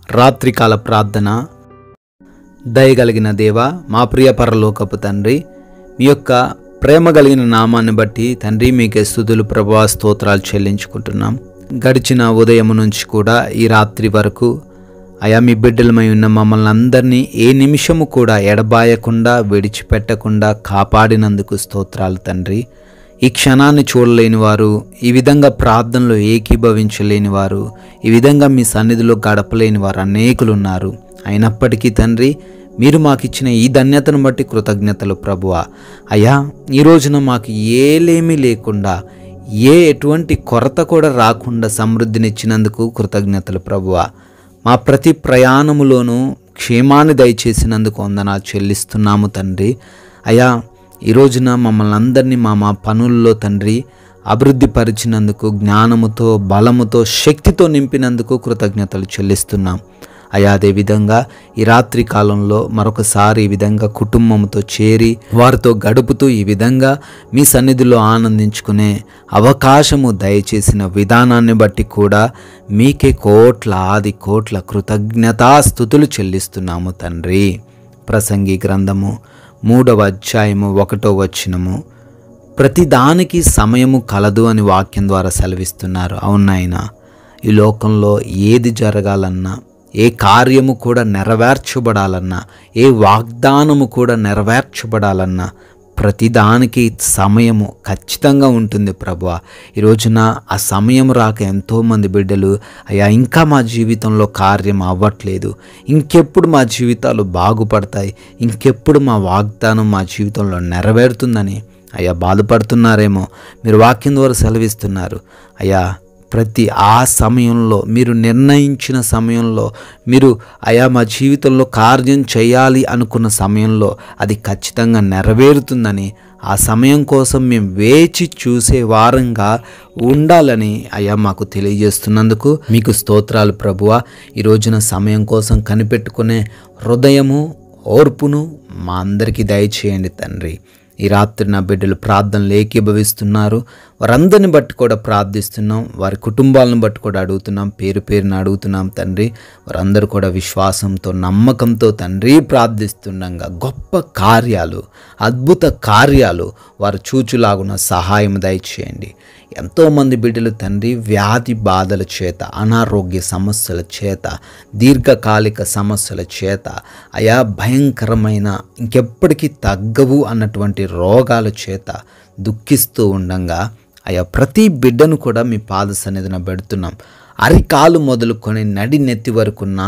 రాత్రికాల ప్రార్థన. దయగలిగిన దేవ, మా ప్రియ పరలోకపు తండ్రి, మీ యొక్క ప్రేమ కలిగిన నామాన్ని బట్టి తండ్రి మీకే స్తుతులు ప్రభువా స్తోత్రాలు చెల్లించుకుంటున్నాం. గడిచిన ఉదయం నుంచి కూడా ఈ రాత్రి వరకు అయా మీ బిడ్డలమై ఉన్న మమ్మల్ని అందరినీ ఏ నిమిషము కూడా ఎడబాయకుండా విడిచిపెట్టకుండా కాపాడినందుకు స్తోత్రాలు తండ్రి. ఈ క్షణాన్ని చూడలేని వారు, ఈ విధంగా ప్రార్థనలో ఏకీభవించలేని వారు, ఈ విధంగా మీ సన్నిధిలో గడపలేని వారు అనేకులు ఉన్నారు. అయినప్పటికీ తండ్రి, మీరు మాకిచ్చిన ఈ ధన్యతను బట్టి కృతజ్ఞతలు ప్రభువా. అయ్యా, ఈ రోజున మాకు ఏలేమీ లేకుండా, ఎటువంటి కొరత కూడా రాకుండా సమృద్ధినిచ్చినందుకు కృతజ్ఞతలు ప్రభువా. మా ప్రతి ప్రయాణములోనూ క్షేమాన్ని దయచేసినందుకు వందనాలు చెల్లిస్తున్నాము తండ్రి. అయ్యా, ఈ రోజున మమ్మల్ని అందరినీ మా పనుల్లో తండ్రి అభివృద్ధి పరిచినందుకు, జ్ఞానముతో, బలముతో, శక్తితో నింపినందుకు కృతజ్ఞతలు చెల్లిస్తున్నాం. అయ్యా, అదేవిధంగా ఈ రాత్రి కాలంలో మరొకసారి ఈ విధంగా కుటుంబంతో చేరి వారితో గడుపుతూ ఈ విధంగా మీ సన్నిధిలో ఆనందించుకునే అవకాశము దయచేసిన విధానాన్ని బట్టి కూడా మీకే కోట్ల కృతజ్ఞతాస్తుతులు చెల్లిస్తున్నాము తండ్రి. ప్రసంగి గ్రంథము 3వ అధ్యాయము 1వ వచనము, ప్రతిదానికి సమయము కలదు అని వాక్యం ద్వారా సెలవిస్తున్నారు. అవునాయన, ఈ లోకంలో ఏది జరగాలన్నా, ఏ కార్యము కూడా నెరవేర్చబడాలన్నా, ఏ వాగ్దానము కూడా నెరవేర్చబడాలన్నా ప్రతిదానికి సమయము ఖచ్చితంగా ఉంటుంది ప్రభువా. ఈ రోజున ఆ సమయం రాక ఎంతోమంది బిడ్డలు అయ్యా ఇంకా మా జీవితంలో కార్యం అవ్వట్లేదు, ఇంకెప్పుడు మా జీవితాలు బాగుపడతాయి, ఇంకెప్పుడు మా వాగ్దానం మా జీవితంలో నెరవేరుతుందని అయ్యా బాధపడుతున్నారేమో. మీరు వాక్యం ద్వారా సెలవిస్తున్నారు అయ్యా, ప్రతి ఆ సమయంలో, మీరు నిర్ణయించిన సమయంలో, మీరు అయా మా జీవితంలో కార్యం చేయాలి అనుకున్న సమయంలో అది ఖచ్చితంగా నెరవేరుతుందని, ఆ సమయం కోసం మేము వేచి చూసే వారంగా ఉండాలని అయ్యా మాకు తెలియజేస్తున్నందుకు మీకు స్తోత్రాలు ప్రభువా. ఈ రోజున సమయం కోసం కనిపెట్టుకునే హృదయము, ఓర్పును మా అందరికీ దయచేయండి తండ్రి. ఈ రాత్రి నా బిడ్డలు ప్రార్థనలు ఏకీభవిస్తున్నారు, వారందరిని బట్టి కూడా ప్రార్థిస్తున్నాం, వారి కుటుంబాలను బట్టి కూడా అడుగుతున్నాం, పేరున అడుగుతున్నాం తండ్రి. వారందరూ కూడా విశ్వాసంతో, నమ్మకంతో తండ్రి ప్రార్థిస్తుండగా గొప్ప కార్యాలు, అద్భుత కార్యాలు వారు చూచులాగున సహాయం దయచేయండి. ఎంతోమంది బిడ్డలు తండ్రి వ్యాధి బాధల చేత, అనారోగ్య సమస్యల చేత, దీర్ఘకాలిక సమస్యల చేత, అయా భయంకరమైన ఇంకెప్పటికీ తగ్గవు అన్నటువంటి రోగాల చేత దుఃఖిస్తూ ఉండంగా అయా ప్రతి బిడ్డను కూడా మీ పాద సన్నిధిన పెడుతున్నాం. అరికాలు మొదలుకొని నడి నెత్తి వరకున్న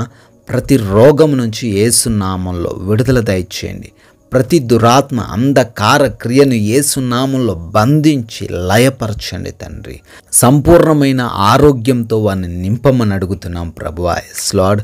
ప్రతి రోగం నుంచి యేసు నామంలో విడుదల దయచేయండి. ప్రతి దురాత్మ, అంధకార క్రియను యేసు నామంలో బంధించి లయపరచండి తండ్రి. సంపూర్ణమైన ఆరోగ్యంతో వారిని నింపమని అడుగుతున్నాం ప్రభువా. Yes lord.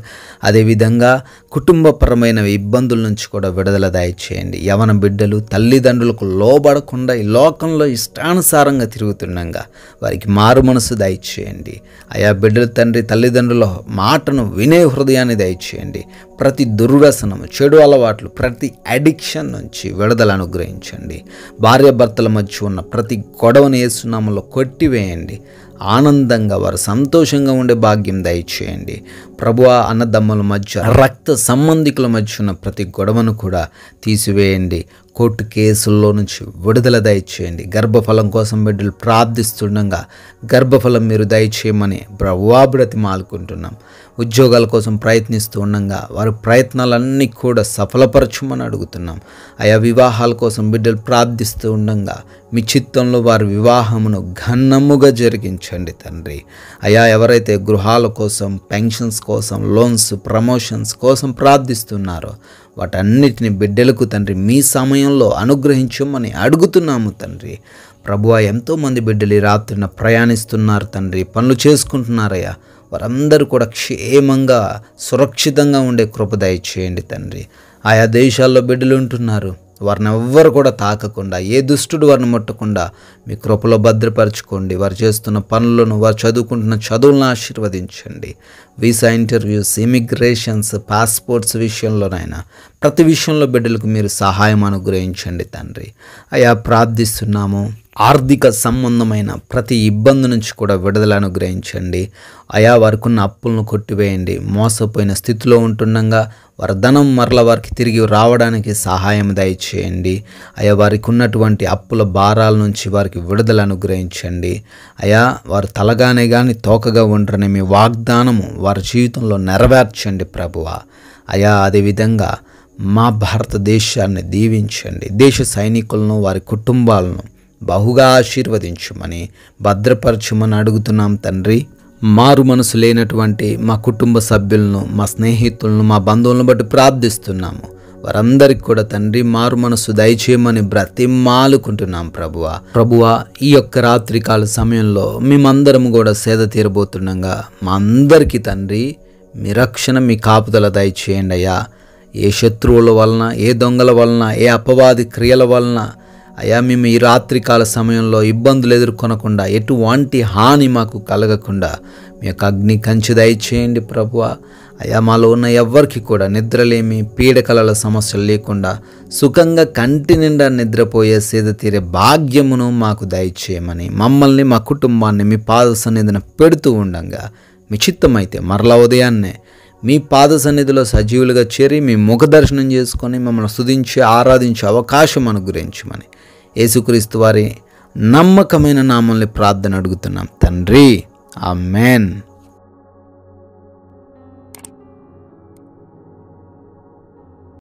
అదేవిధంగా కుటుంబపరమైన ఇబ్బందుల నుంచి కూడా విడుదల దయచేయండి. యవన బిడ్డలు తల్లిదండ్రులకు లోబడకుండా ఈ లోకంలో ఇష్టానుసారంగా తిరుగుతుండగా వారికి మారు మనసు దయచేయండి. ఆయా బిడ్డలు తండ్రి తల్లిదండ్రుల మాటను వినే హృదయాన్ని దయచేయండి. ప్రతి దుర్వ్యసనము, చెడు అలవాట్లు, ప్రతి అడిక్షన్ నుంచి విడుదల అనుగ్రహించండి. భార్యాభర్తల మధ్య ఉన్న ప్రతి గొడవను యేసు నామములో కొట్టివేయండి. ఆనందంగా వారు సంతోషంగా ఉండే భాగ్యం దయచేయండి ప్రభువా. అన్నదమ్ముల మధ్య, రక్త సంబంధికుల మధ్య ఉన్న ప్రతి గొడవను కూడా తీసివేయండి. కోర్టు కేసుల్లో నుంచి విడుదల దయచేయండి. గర్భఫలం కోసం బిడ్డలు ప్రార్థిస్తుండగా గర్భఫలం మీరు దయచేయమని ప్రభువా బ్రతిమాలుకుంటున్నాం. ఉద్యోగాల కోసం ప్రయత్నిస్తూ ఉండగా వారి ప్రయత్నాలన్నీ కూడా సఫలపరచమని అడుగుతున్నాం. ఆయా వివాహాల కోసం బిడ్డలు ప్రార్థిస్తూ ఉండగా మీ చిత్తంలో వారి వివాహమును ఘనముగా జరిగించండి తండ్రి. అయా ఎవరైతే గృహాల కోసం, పెన్షన్స్ కోసం, లోన్స్, ప్రమోషన్స్ కోసం ప్రార్థిస్తున్నారో వాటన్నిటిని బిడ్డలకు తండ్రి మీ సమయంలో అనుగ్రహించమని అడుగుతున్నాము తండ్రి. ప్రభువా, ఎంతోమంది బిడ్డలు ఈ రాత్రిన ప్రయాణిస్తున్నారు తండ్రి, పనులు చేసుకుంటున్నారయ్యా. వారందరూ కూడా క్షేమంగా, సురక్షితంగా ఉండే కృప దయచేయండి తండ్రి. ఆయా దేశాల్లో బిడ్డలు ఉంటున్నారు, వారిని ఎవ్వరు కూడా తాకకుండా, ఏ దుష్టుడు వారిని ముట్టకుండా మీ కృపలో భద్రపరచుకోండి. వారు చేస్తున్న పనులను, వారు చదువుకుంటున్న చదువులను ఆశీర్వదించండి. వీసా ఇంటర్వ్యూస్, ఇమిగ్రేషన్స్, పాస్పోర్ట్స్ విషయంలోనైనా ప్రతి విషయంలో బిడ్డలకు మీరు సహాయం అనుగ్రహించండి తండ్రి. అయా ప్రార్థిస్తున్నాము. ఆర్థిక సంబంధమైన ప్రతి ఇబ్బంది నుంచి కూడా విడుదల అనుగ్రహించండి అయా. వారికి ఉన్న అప్పులను కొట్టివేయండి. మోసపోయిన స్థితిలో ఉంటుండగా వారి ధనం మరల వారికి తిరిగి రావడానికి సహాయం దయచేయండి అయా. వారికి ఉన్నటువంటి అప్పుల భారాల నుంచి వారికి విడుదల అనుగ్రహించండి అయా. వారు తలగానే కానీ తోకగా ఉండరని మీ వాగ్దానము వారి జీవితంలో నెరవేర్చండి ప్రభువా అయా. అదేవిధంగా మా భారతదేశాన్ని దీవించండి. దేశ సైనికులను వారి కుటుంబాలను బహుగా ఆశీర్వదించమని భద్రపరచమని అడుగుతున్నాం తండ్రి. మారు మనసు లేనటువంటి మా కుటుంబ సభ్యులను, మా స్నేహితులను, మా బంధువులను బట్టి ప్రార్థిస్తున్నాము. వారందరికీ కూడా తండ్రి మారు మనసు దయచేయమని బ్రతిమాలుకుంటున్నాం ప్రభువా. ఈ యొక్క రాత్రికాల సమయంలో మేమందరం కూడా సేద తీరబోతుండగా మా అందరికీ తండ్రి మీ రక్షణ, మీ కాపుదల దయచేయండి అయ్యా. ఏ శత్రువుల వలన, ఏ దొంగల వలన, ఏ అపవాది క్రియల వలన అయ్యా మేము ఈ రాత్రికాల సమయంలో ఇబ్బందులు ఎదుర్కొనకుండా, ఎటువంటి హాని మాకు కలగకుండా మీ యొక్క అగ్ని కంచె దయచేయండి ప్రభువా అయ్యా. మాలో ఉన్న ఎవ్వరికి కూడా నిద్రలేమి, పీడకలల సమస్యలు లేకుండా సుఖంగా కంటి నిండా నిద్రపోయే సేద తీరే భాగ్యమును మాకు దయచేయమని, మమ్మల్ని మా కుటుంబాన్ని మీ పాద సన్నిధిన పెడుతూ ఉండగా మీ చిత్తమైతే మరలా ఉదయాన్నే మీ పాద సన్నిధిలో సజీవులుగా చేరి మీ ముఖ దర్శనం చేసుకొని మమ్మల్ని స్తుతించి ఆరాధించే అవకాశం అనుగ్రహించమని యేసుక్రీస్తు వారి నమ్మకమైన నామములో ప్రార్థన అడుగుతున్నాం తండ్రి. ఆమేన్.